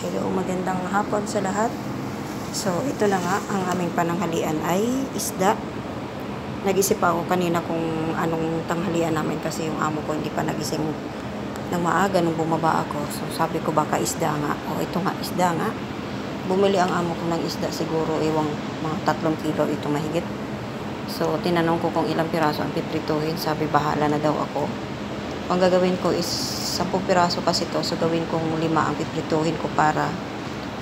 Hello, magandang hapon sa lahat. So, ito na nga, ang aming pananghalian ay isda. Nag-isip ako kanina kung anong tanghalian namin kasi yung amo ko hindi pa nagising ng maaga nung bumaba ako. So, sabi ko baka isda nga. O, ito nga, isda nga. Bumili ang amo ko ng isda siguro, mga 3 kilo ito mahigit. So, tinanong ko kung ilang piraso ang piprituhin. Sabi, bahala na daw ako. Ang gagawin ko is 10 piraso kasi to, so gawin kong 5 ang piprituhin ko para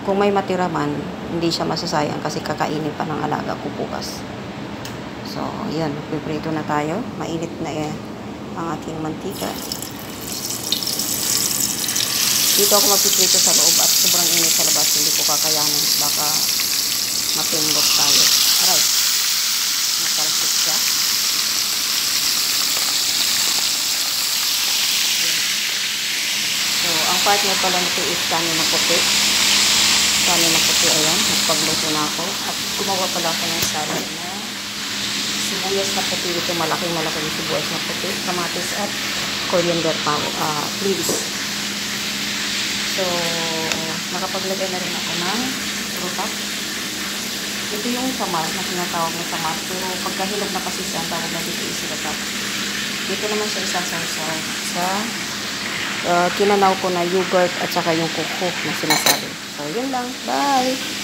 kung may matira man, hindi siya masasayang kasi kakainin pa ng alaga ko bukas. So, yan, piprito na tayo. Mainit na ang aking mantika. Dito ako magpiprito sa loob at sobrang init sa labas, hindi ko kakayanin. Baka mapingot tayo. Aray, natalsik siya. So, ang partner pala nito is kanin na puti. Kanin na puti, ayan. Nagpagluto na ako. At gumawa pala ako ng salad na sibuyas na puti. Ito malaking sibuyas na puti. Kamatis at coriander leaves. So, nakapaglagay na rin ako ng rutak. Ito yung samar na tinatawag na samar. Pero pagkahinog na kasi siya, ang tawag na dito is rutak. Dito naman siya isasawsaw sa kinanaw ko na yogurt at saka yung kuko na sinasabi. So, yun lang. Bye!